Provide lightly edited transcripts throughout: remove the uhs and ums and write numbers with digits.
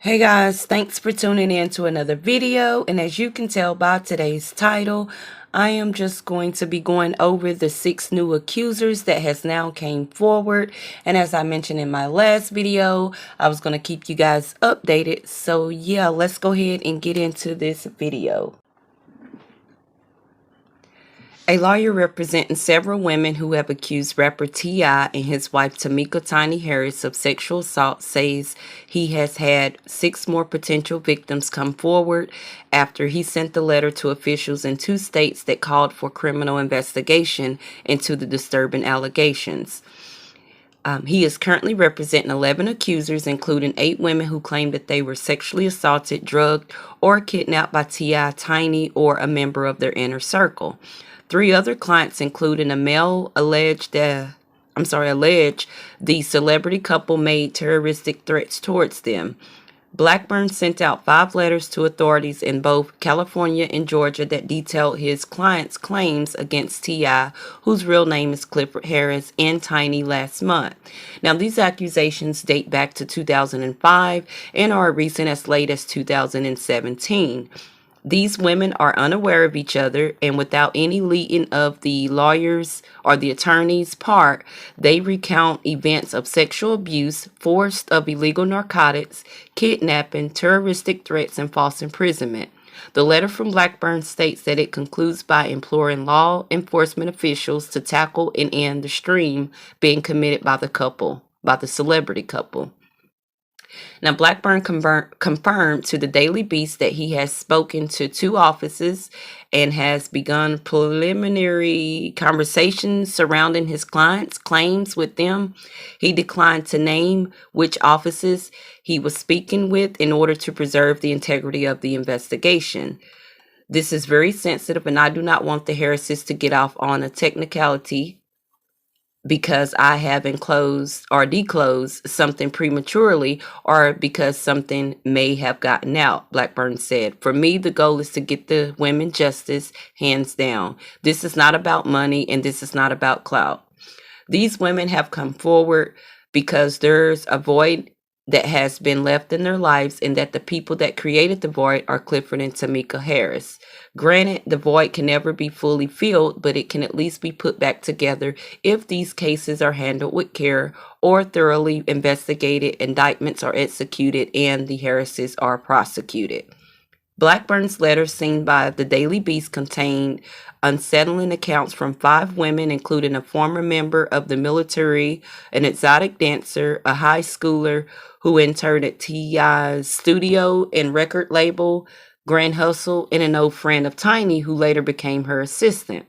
Hey guys, thanks for tuning in to another video. And as you can tell by today's title, I am just going to be going over the 6 new accusers that has now came forward. And as I mentioned in my last video, I was going to keep you guys updated. So yeah, let's go ahead and get into this video. A lawyer representing several women who have accused rapper T.I. and his wife Tamika Tiny Harris of sexual assault says he has had 6 more potential victims come forward after he sent the letter to officials in 2 states that called for criminal investigation into the disturbing allegations. He is currently representing 11 accusers, including 8 women who claim that they were sexually assaulted, drugged, or kidnapped by T.I., Tiny, or a member of their inner circle. 3 other clients, including a male, alleged the celebrity couple made terroristic threats towards them. Blackburn sent out 5 letters to authorities in both California and Georgia that detailed his clients' claims against T.I., whose real name is Clifford Harris, and Tiny last month. Now, these accusations date back to 2005 and are recent as late as 2017. These women are unaware of each other, and without any leading of the lawyers or the attorney's part, they recount events of sexual abuse, force of illegal narcotics, kidnapping, terroristic threats, and false imprisonment. The letter from Blackburn states that it concludes by imploring law enforcement officials to tackle and end the stream being committed by the celebrity couple. Now, Blackburn confirmed to the Daily Beast that he has spoken to 2 offices and has begun preliminary conversations surrounding his clients' claims with them. He declined to name which offices he was speaking with in order to preserve the integrity of the investigation. This is very sensitive, and I do not want the Harrises to get off on a technicality because I have enclosed or declosed something prematurely or because something may have gotten out, Blackburn said. For me, the goal is to get the women justice, hands down. This is not about money, and this is not about clout. These women have come forward because there's a void that has been left in their lives, and that the people that created the void are Clifford and Tamika Harris. Granted, the void can never be fully filled, but it can at least be put back together if these cases are handled with care or thoroughly investigated, indictments are executed, and the Harrises are prosecuted. Blackburn's letter, seen by the Daily Beast, contained unsettling accounts from 5 women, including a former member of the military, an exotic dancer, a high schooler who interned at T.I.'s studio and record label, Grand Hustle, and an old friend of Tiny who later became her assistant.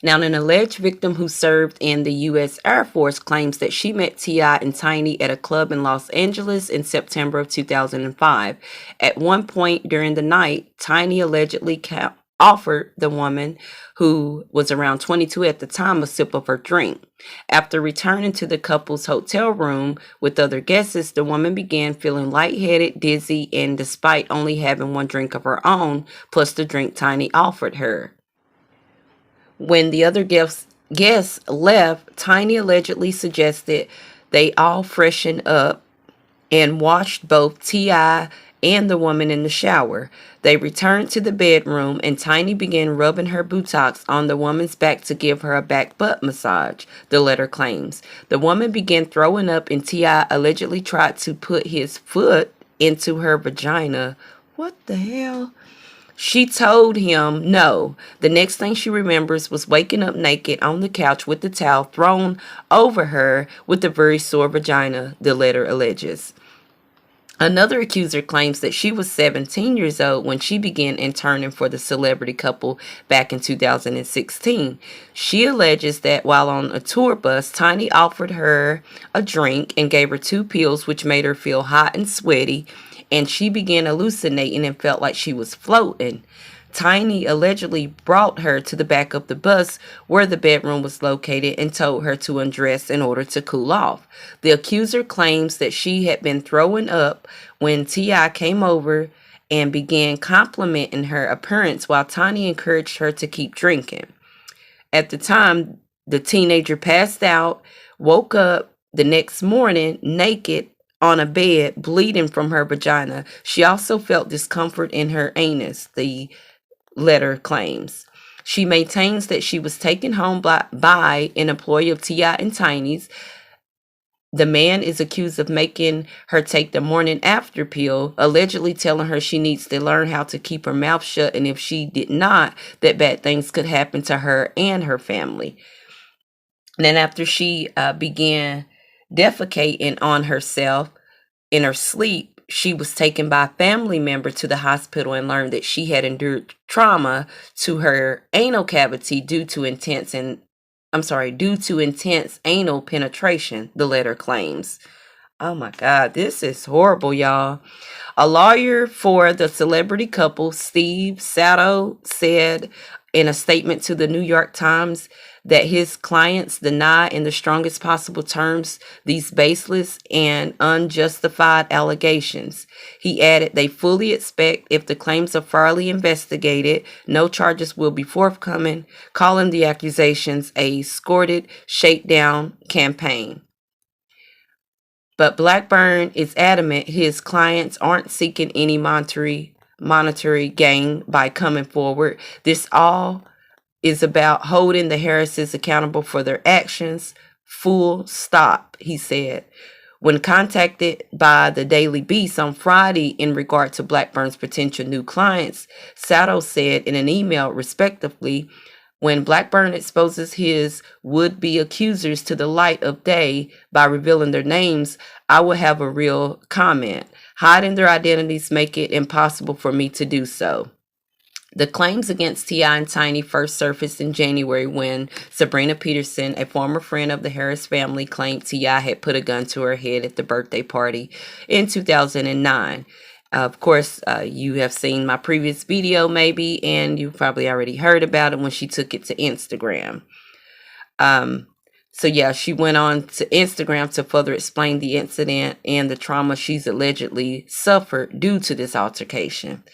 Now, an alleged victim who served in the U.S. Air Force claims that she met T.I. and Tiny at a club in Los Angeles in September of 2005. At one point during the night, Tiny allegedly offered the woman, who was around 22 at the time, a sip of her drink. After returning to the couple's hotel room with other guests, the woman began feeling lightheaded, dizzy, and despite only having 1 drink of her own, plus the drink Tiny offered her. When the other guests left, Tiny allegedly suggested they all freshen up and washed both T.I. and the woman in the shower. They returned to the bedroom, and Tiny began rubbing her buttocks on the woman's back to give her a back butt massage, the letter claims. The woman began throwing up, and T.I. allegedly tried to put his foot into her vagina. What the hell? She told him no. The next thing she remembers was waking up naked on the couch with the towel thrown over her with a very sore vagina, the letter alleges. Another accuser claims that she was 17 years old when she began interning for the celebrity couple back in 2016. She alleges that while on a tour bus, Tiny offered her a drink and gave her 2 pills, which made her feel hot and sweaty, and she began hallucinating and felt like she was floating. Tiny allegedly brought her to the back of the bus where the bedroom was located and told her to undress in order to cool off. The accuser claims that she had been throwing up when T.I. came over and began complimenting her appearance while Tiny encouraged her to keep drinking. At the time, the teenager passed out, woke up the next morning naked on a bed, bleeding from her vagina. She also felt discomfort in her anus, the letter claims. She maintains that she was taken home by an employee of T.I. and Tiny's. The man is accused of making her take the morning after pill, allegedly telling her she needs to learn how to keep her mouth shut, and if she did not, that bad things could happen to her and her family. And then after she began defecating on herself in her sleep, she was taken by a family member to the hospital and learned that she had endured trauma to her anal cavity due to intense anal penetration, the letter claims. Oh my God, this is horrible, y'all. A lawyer for the celebrity couple, Steve Sato, said in a statement to the New York Times that his clients deny in the strongest possible terms these baseless and unjustified allegations. He added they fully expect, if the claims are thoroughly investigated, no charges will be forthcoming, calling the accusations a sordid shakedown campaign. But Blackburn is adamant his clients aren't seeking any monetary gain by coming forward. This all is about holding the Harrises accountable for their actions. Full stop, he said. When contacted by the Daily Beast on Friday in regard to Blackburn's potential new clients, Sato said in an email, respectively, when Blackburn exposes his would-be accusers to the light of day by revealing their names, I will have a real comment. Hiding their identities make it impossible for me to do so. The claims against T.I. and Tiny first surfaced in January when Sabrina Peterson, a former friend of the Harris family, claimed T.I. had put a gun to her head at the birthday party in 2009. Of course, you have seen my previous video maybe, and you've probably already heard about it when she took it to Instagram. So yeah, she went on to Instagram to further explain the incident and the trauma she's allegedly suffered due to this altercation.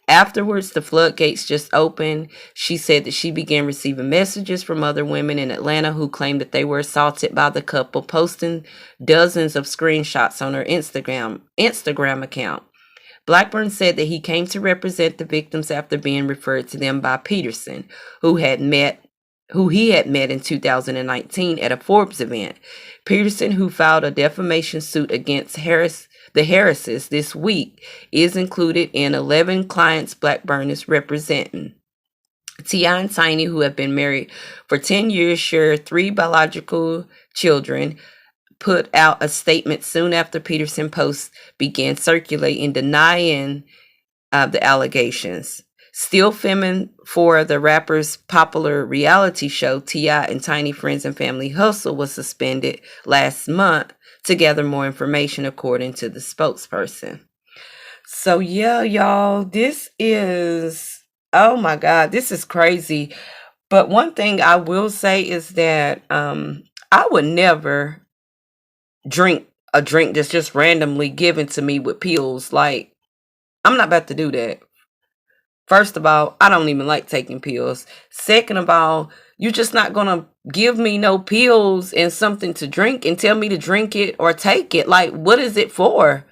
Afterwards, the floodgates just opened. She said that she began receiving messages from other women in Atlanta who claimed that they were assaulted by the couple, posting dozens of screenshots on her Instagram account. Blackburn said that he came to represent the victims after being referred to them by Peterson, who he had met in 2019 at a Forbes event. Peterson, who filed a defamation suit against the Harrises this week, is included in 11 clients Blackburn is representing. T.I. and Tiny, who have been married for 10 years, share 3 biological children, put out a statement soon after Peterson posts began circulating denying the allegations. Still filming for the rapper's popular reality show, T.I. and Tiny Friends and Family Hustle was suspended last month to gather more information, according to the spokesperson. So yeah, y'all, this is, oh my God, this is crazy. But one thing I will say is that I would never drink a drink that's just randomly given to me with pills. Like, I'm not about to do that. First of all, I don't even like taking pills. Second of all, you're just not gonna give me no pills and something to drink and tell me to drink it or take it. Like, what is it for?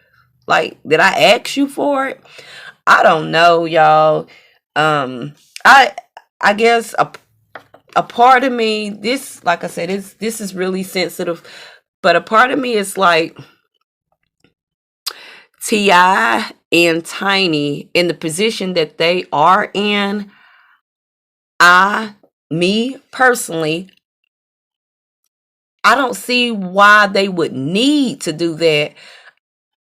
Like, did I ask you for it? I don't know, y'all. I guess a part of me, this, like I said, this is really sensitive, but a part of me is like, T.I. and Tiny in the position that they are in, me personally, I don't see why they would need to do that.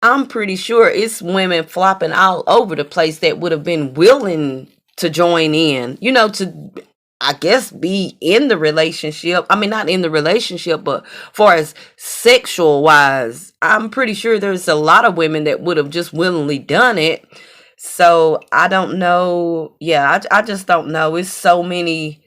I'm pretty sure it's women flopping all over the place that would have been willing to join in, to, I guess, be in the relationship. I mean, not in the relationship, but far as sexual wise, I'm pretty sure there's a lot of women that would have just willingly done it. So I don't know. Yeah, I just don't know. It's so many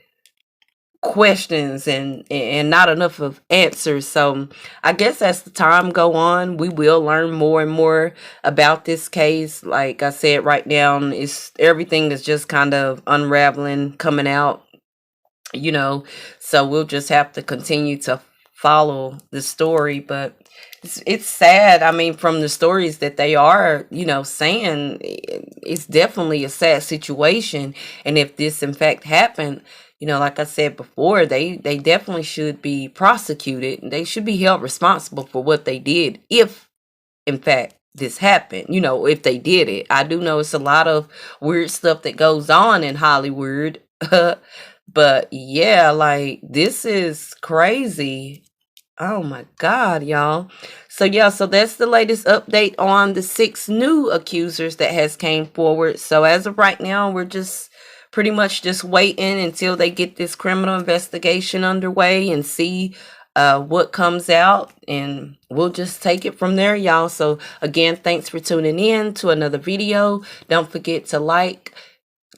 questions and not enough of answers. So I guess as the time go on, we will learn more and more about this case. Like I said, right now, it's everything is just kind of unraveling, coming out. So we'll just have to continue to follow the story. But it's sad. I mean, from the stories that they are, saying, it's definitely a sad situation. And if this in fact happened, like I said before, they definitely should be prosecuted. They should be held responsible for what they did, if in fact this happened, if they did it. I do know it's a lot of weird stuff that goes on in Hollywood. But yeah, like, this is crazy. Oh my God, y'all. So yeah, so that's the latest update on the 6 new accusers that has came forward. So as of right now, we're just pretty much just waiting until they get this criminal investigation underway and see what comes out, and we'll just take it from there, y'all. So again, thanks for tuning in to another video. Don't forget to like,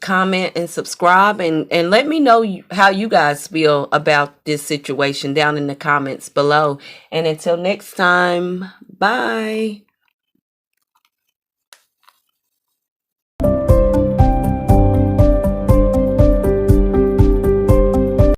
comment, and subscribe, and let me know how you guys feel about this situation down in the comments below. And until next time, bye.